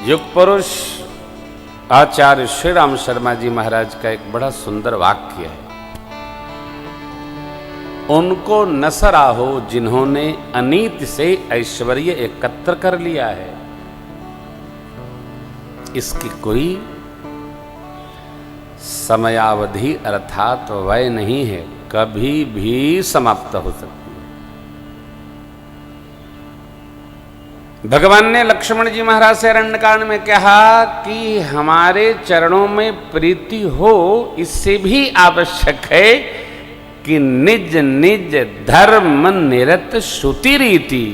युग पुरुष आचार्य श्री राम शर्मा जी महाराज का एक बड़ा सुंदर वाक्य है। उनको न सरा हो जिन्होंने अनीति से ऐश्वर्य एकत्र कर लिया है, इसकी कोई समयावधि अर्थात वय नहीं है, कभी भी समाप्त हो सकती है। भगवान ने लक्ष्मण जी महाराज से अरण्यकांड में कहा कि हमारे चरणों में प्रीति हो, इससे भी आवश्यक है कि निज निज धर्म निरत श्रुति रीति।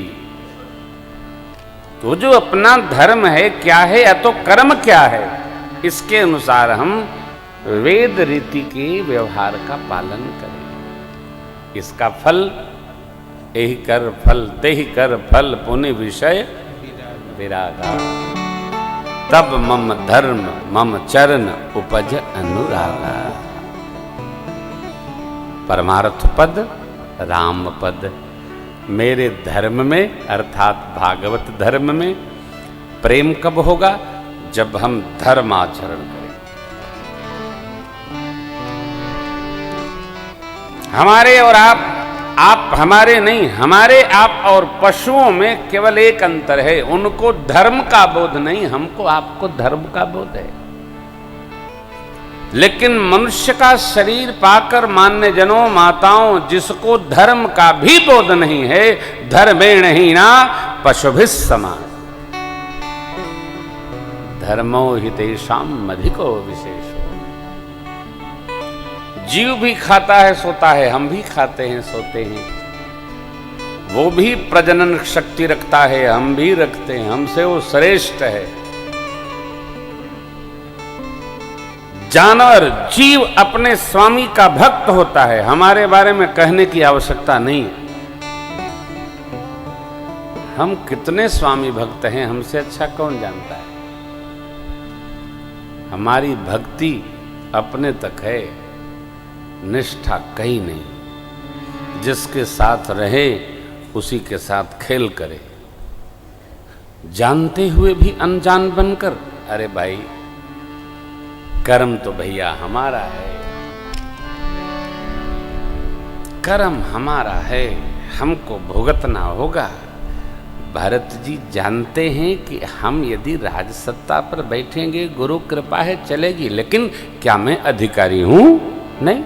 तो जो अपना धर्म है क्या है या तो कर्म क्या है, इसके अनुसार हम वेद रीति के व्यवहार का पालन करें। इसका फल यही कर फल तेहि कर फल पुनि विषय विरागा, तब मम धर्म मम चरण उपज अनुरागा। परमार्थ पद राम पद, मेरे धर्म में अर्थात भागवत धर्म में प्रेम कब होगा, जब हम धर्माचरण करें। हमारे और आप हमारे नहीं, हमारे आप और पशुओं में केवल एक अंतर है, उनको धर्म का बोध नहीं, हमको आपको धर्म का बोध है। लेकिन मनुष्य का शरीर पाकर मान्य जनों माताओं, जिसको धर्म का भी बोध नहीं है, धर्मेण हीना पशुभिः समान, धर्मो हितेषाम् अधिको विशेषो। जीव भी खाता है सोता है, हम भी खाते हैं सोते हैं, वो भी प्रजनन शक्ति रखता है, हम भी रखते हैं, हमसे वो श्रेष्ठ है। जानवर जीव अपने स्वामी का भक्त होता है, हमारे बारे में कहने की आवश्यकता नहीं। हम कितने स्वामी भक्त हैं, हमसे अच्छा कौन जानता है। हमारी भक्ति अपने तक है, निष्ठा कहीं नहीं। जिसके साथ रहे उसी के साथ खेल करे, जानते हुए भी अनजान बनकर। अरे भाई, कर्म तो भैया हमारा है, कर्म हमारा है, हमको भुगतना होगा। भरत जी जानते हैं कि हम यदि राजसत्ता पर बैठेंगे गुरु कृपा है चलेगी, लेकिन क्या मैं अधिकारी हूं? नहीं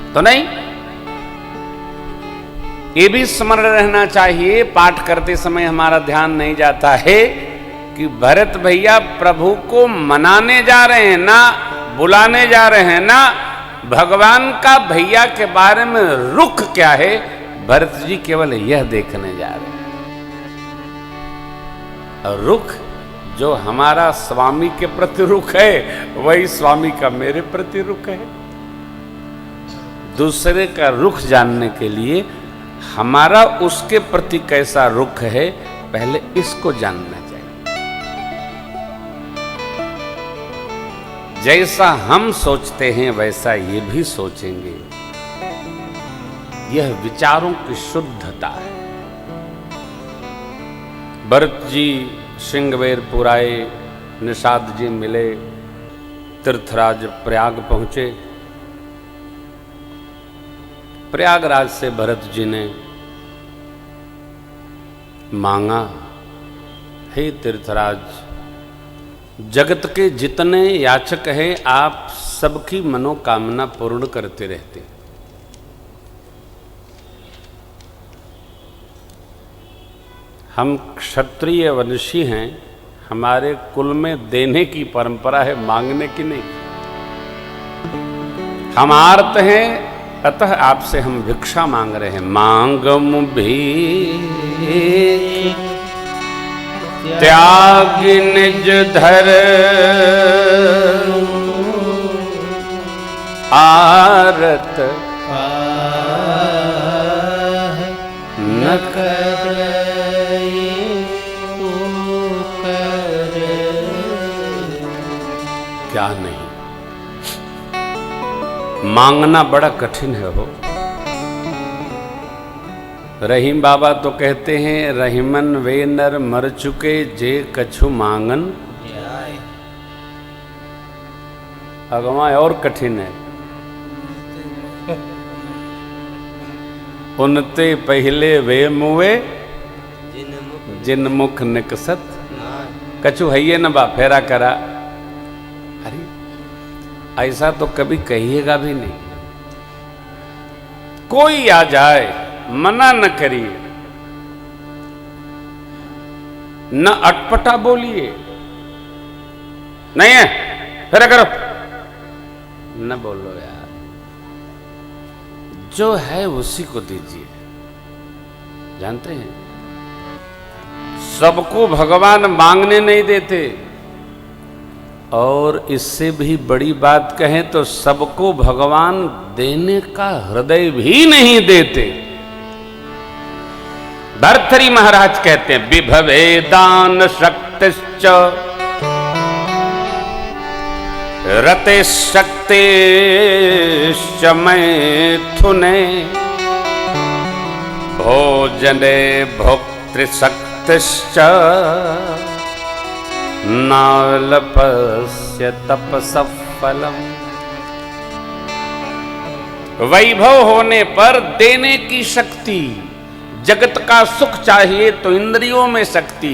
तो नहीं। ये भी स्मरण रहना चाहिए, पाठ करते समय हमारा ध्यान नहीं जाता है कि भरत भैया प्रभु को मनाने जा रहे हैं, ना बुलाने जा रहे हैं, ना भगवान का भैया के बारे में रुख क्या है, भरत जी केवल यह देखने जा रहे हैं। और रुख जो हमारा स्वामी के प्रति रुख है, वही स्वामी का मेरे प्रति रुख है। दूसरे का रुख जानने के लिए हमारा उसके प्रति कैसा रुख है, पहले इसको जानना चाहिए। जैसा हम सोचते हैं वैसा ये भी सोचेंगे, यह विचारों की शुद्धता है। भरत जी श्रृंगवेरपुर आए, निषाद जी मिले, तीर्थराज प्रयाग पहुंचे। प्रयागराज से भरत जी ने मांगा, हे तीर्थराज, जगत के जितने याचक हैं आप सबकी मनोकामना पूर्ण करते रहते। हम क्षत्रिय वंशी हैं, हमारे कुल में देने की परंपरा है, मांगने की नहीं। हम आर्त हैं, अतः आपसे हम भिक्षा मांग रहे हैं। मांगम भी त्याग निज धर आरत न कर क्या नहीं। मांगना बड़ा कठिन है हो। रहीम बाबा तो कहते हैं, रहीमन वे नर मर चुके जे कछु मांगन अगवा और कठिन है। उनते पहले वे मुए जिन मुख निकसत कछु हइये न बा फेरा करा। अरे ऐसा तो कभी कहिएगा भी नहीं। कोई आ जाए मना न करिए, न अटपटा बोलिए, नहीं है फेरा करो, न बोलो यार, जो है उसी को दीजिए। जानते हैं सबको भगवान मांगने नहीं देते, और इससे भी बड़ी बात कहें तो सबको भगवान देने का हृदय भी नहीं देते। भर्तृहरि महाराज कहते हैं विभवे दान शक्तिश्च रते शक्तिश्च मैथुने भोजने भोक्तृशक्तिश्च नालपस्य तपसफलम। वैभव होने पर देने की शक्ति, जगत का सुख चाहिए तो इंद्रियों में शक्ति,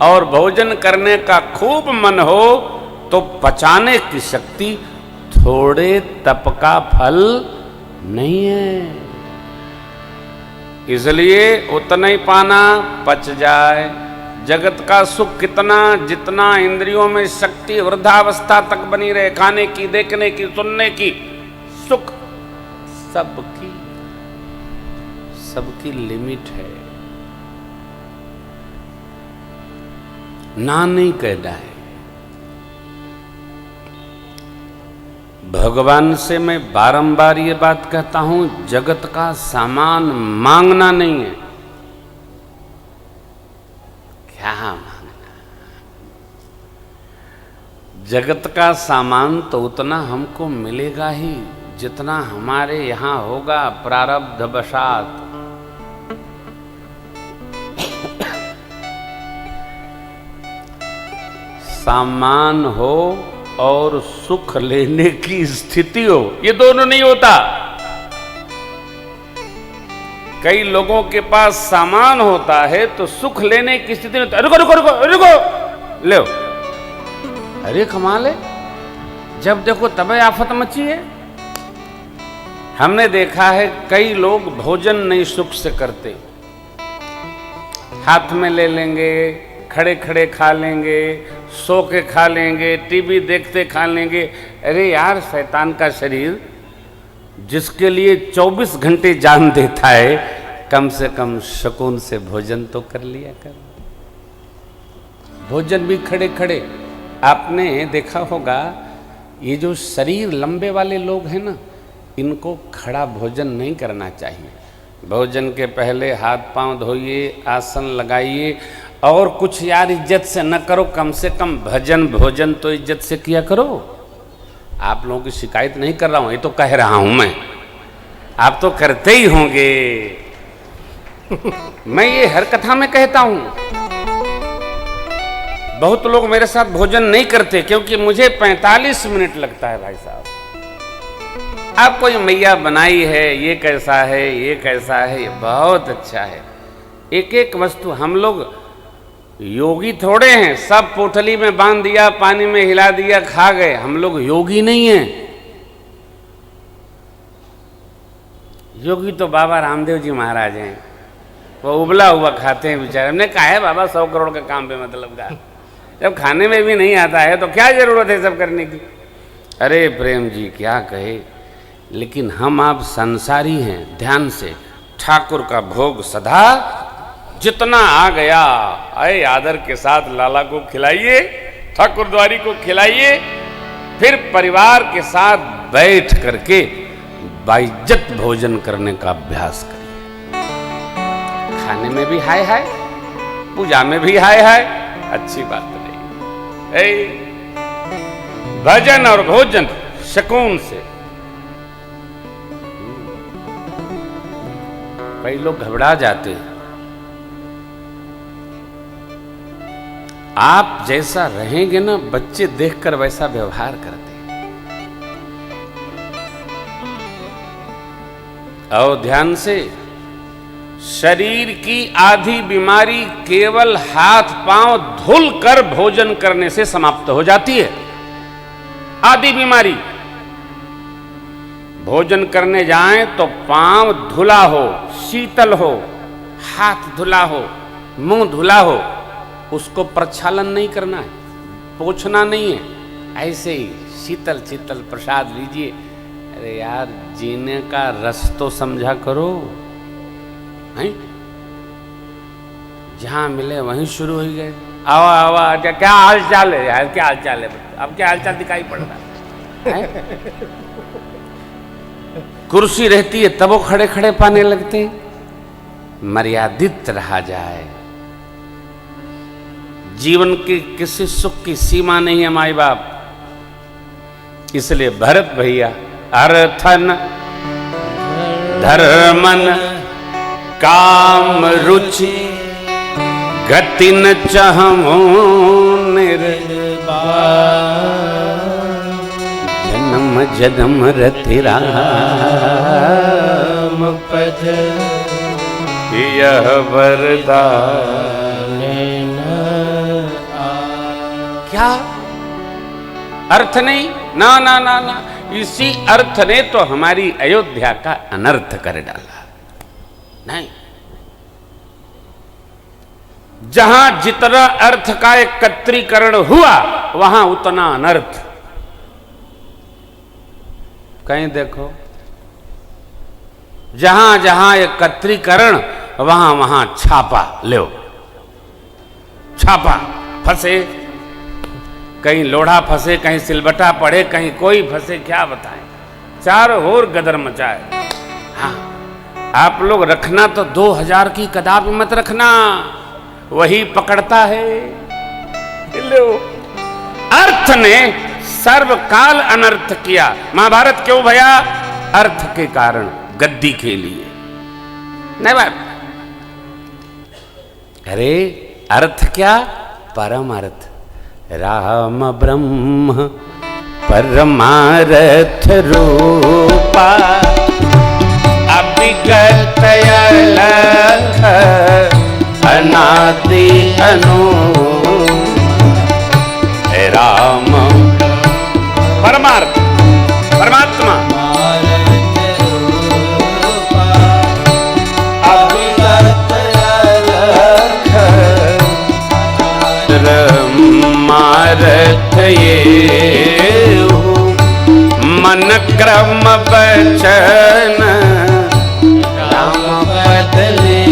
और भोजन करने का खूब मन हो तो पचाने की शक्ति। थोड़े तप का फल नहीं है, इसलिए उतना ही पाना पच जाए। जगत का सुख कितना, जितना इंद्रियों में शक्ति वृद्धावस्था तक बनी रहे, खाने की, देखने की, सुनने की, सुख सबकी लिमिट है। ना नहीं कहना है। भगवान से मैं बारंबार ये बात कहता हूं, जगत का सामान मांगना नहीं है। क्या मांगना? जगत का सामान तो उतना हमको मिलेगा ही जितना हमारे यहां होगा प्रारब्ध वशात। सामान हो और सुख लेने की स्थिति हो, ये दोनों नहीं होता। कई लोगों के पास सामान होता है तो सुख लेने की स्थिति में रुको रुको रुको रुको ले, अरे कमाल है, जब देखो तबे आफत मची है। हमने देखा है कई लोग भोजन नहीं सुख से करते, हाथ में ले लेंगे, खड़े खड़े खा लेंगे, सो के खा लेंगे, टीवी देखते खा लेंगे। अरे यार, शैतान का शरीर जिसके लिए 24 घंटे जान देता है, कम से कम सुकून से भोजन तो कर लिया कर। भोजन भी खड़े खड़े। आपने देखा होगा ये जो शरीर लंबे वाले लोग हैं ना, इनको खड़ा भोजन नहीं करना चाहिए। भोजन के पहले हाथ पांव धोइए, आसन लगाइए, और कुछ यार इज्जत से न करो, कम से कम भजन भोजन तो इज्जत से किया करो। आप लोगों की शिकायत नहीं कर रहा हूं, ये तो कह रहा हूं मैं, आप तो करते ही होंगे। मैं ये हर कथा में कहता हूं। बहुत लोग मेरे साथ भोजन नहीं करते क्योंकि मुझे 45 मिनट लगता है। भाई साहब, आपको ये मैया बनाई है, ये कैसा है, ये कैसा है, ये बहुत अच्छा है। एक एक वस्तु, हम लोग योगी थोड़े हैं, सब पोटली में बांध दिया, पानी में हिला दिया, खा गए। हम लोग योगी नहीं हैं। योगी तो बाबा रामदेव जी महाराज हैं, वो उबला हुआ खाते हैं बेचारे। हमने कहा है बाबा 100 करोड़ का काम पे मतलब का, जब खाने में भी नहीं आता है तो क्या जरूरत है सब करने की। अरे प्रेम जी क्या कहे, लेकिन हम आप संसारी हैं। ध्यान से, ठाकुर का भोग सदा जितना आ गया, आए आदर के साथ लाला को खिलाइए, ठाकुरद्वारी को खिलाइए, फिर परिवार के साथ बैठ करके बाइज्जत भोजन करने का अभ्यास करिए। खाने में भी हाय हाय, पूजा में भी हाय हाय, अच्छी बात नहीं। भजन और भोजन सुकून से। कई लोग घबरा जाते हैं। आप जैसा रहेंगे ना, बच्चे देखकर वैसा व्यवहार करते हैं। और ध्यान से, शरीर की आधी बीमारी केवल हाथ पांव धुल कर भोजन करने से समाप्त हो जाती है। आधी बीमारी, भोजन करने जाएं तो पांव धुला हो, शीतल हो, हाथ धुला हो, मुंह धुला हो, उसको प्रक्षालन नहीं करना है, पोंछना नहीं है, ऐसे ही शीतल शीतल प्रसाद लीजिए। अरे यार, जीने का रस तो समझा करो, हैं? जहां मिले वहीं शुरू हो गए। आवा आवा, अच्छा क्या हाल चाल है यार, क्या हाल चाल है, अब क्या हाल चाल दिखाई पड़ रहा है? कुर्सी रहती है तब वो खड़े खड़े पाने लगते हैं। मर्यादित रहा जाए। जीवन की किसी सुख की सीमा नहीं है माई बाप। इसलिए भरत भैया अर्थन धर्मन काम रुचि गति न चाहूं निर्वाण, जन्म जन्म रति राम पद यह वरदान। क्या अर्थ नहीं? ना ना ना ना, इसी अर्थ ने तो हमारी अयोध्या का अनर्थ कर डाला। नहीं, जहां जितना अर्थ का एकत्रीकरण हुआ वहां उतना अनर्थ। कहीं देखो, जहां जहां एकत्रीकरण वहां वहां छापा लो, छापा फंसे, कहीं लोढ़ा फंसे, कहीं सिलबटा पड़े, कहीं कोई फंसे, क्या बताएं, चारों ओर गदर मचाए। हाँ, आप लोग रखना तो 2000 की कदापि मत रखना, वही पकड़ता है। लो, अर्थ ने सर्वकाल अनर्थ किया। महाभारत क्यों भया? अर्थ के कारण, गद्दी के लिए नहीं बात। अरे अर्थ क्या? परम अर्थ, राम ब्रह्म परमार्थ रूपा, अभिगत अलख अनादि अनूप, राम परमार्थ, परमात्मा, अभिगत अलख मारथ ये मन क्रम बचन राम बदले,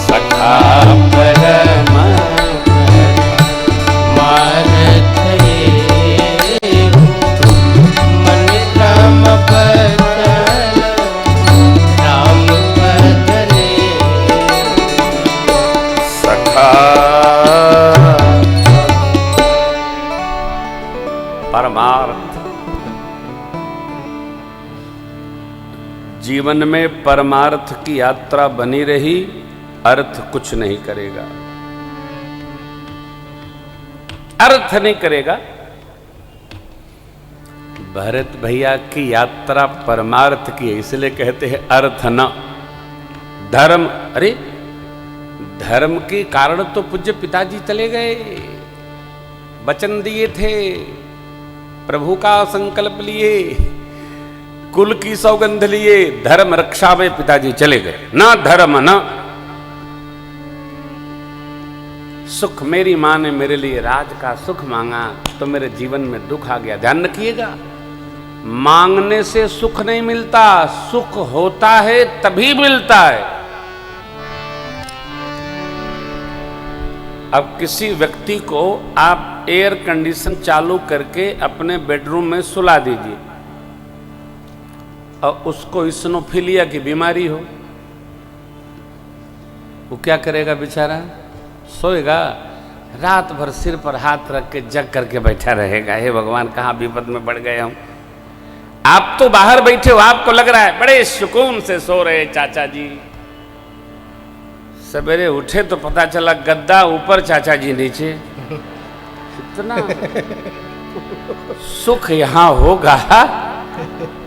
सखा परम मारथ ये मन क्रम बचन राम बदले, सखा परमार्थ। जीवन में परमार्थ की यात्रा बनी रही, अर्थ कुछ नहीं करेगा, अर्थ नहीं करेगा। भरत भैया की यात्रा परमार्थ की है, इसलिए कहते हैं अर्थ न धर्म। अरे धर्म के कारण तो पूज्य पिताजी चले गए, वचन दिए थे, प्रभु का संकल्प लिए, कुल की सौगंध लिए, धर्म रक्षा में पिताजी चले गए। ना धर्म न सुख। मेरी मां ने मेरे लिए राज का सुख मांगा तो मेरे जीवन में दुख आ गया। ध्यान रखिएगा, मांगने से सुख नहीं मिलता, सुख होता है तभी मिलता है। अब किसी व्यक्ति को आप एयर कंडीशन चालू करके अपने बेडरूम में सुला दीजिए और उसको इस्नोफिलिया की बीमारी हो, वो क्या करेगा बेचारा? सोएगा? रात भर सिर पर हाथ रख के जग करके बैठा रहेगा, हे भगवान कहाँ विपद में पड़ गए हम। आप तो बाहर बैठे हो, आपको लग रहा है बड़े सुकून से सो रहे चाचा जी। सवेरे उठे तो पता चला गद्दा ऊपर, चाचा जी नीचे। इतना सुख यहां होगा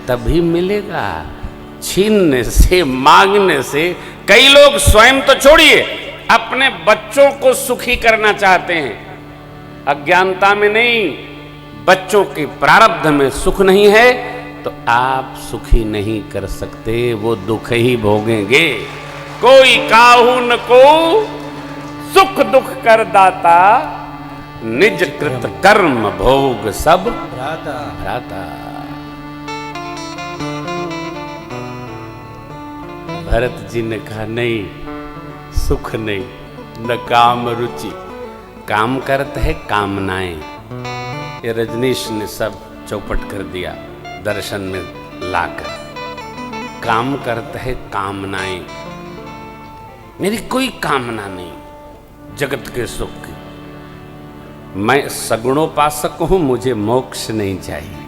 तभी मिलेगा। छीनने से, मांगने से। कई लोग स्वयं तो छोड़िए, अपने बच्चों को सुखी करना चाहते हैं। अज्ञानता में नहीं, बच्चों के प्रारब्ध में सुख नहीं है तो आप सुखी नहीं कर सकते, वो दुख ही भोगेंगे। कोई काहू न को सुख दुख कर दाता, निज कृत कर्म भोग सब भ्राता। भरत जी ने कहा नहीं, सुख नहीं, न काम रुचि। काम करते है कामनाएं। ये रजनीश ने सब चौपट कर दिया दर्शन में लाकर। काम करते है कामनाएं, मेरी कोई कामना नहीं जगत के सुख की। मैं सगुणोपासक हूं, मुझे मोक्ष नहीं चाहिए।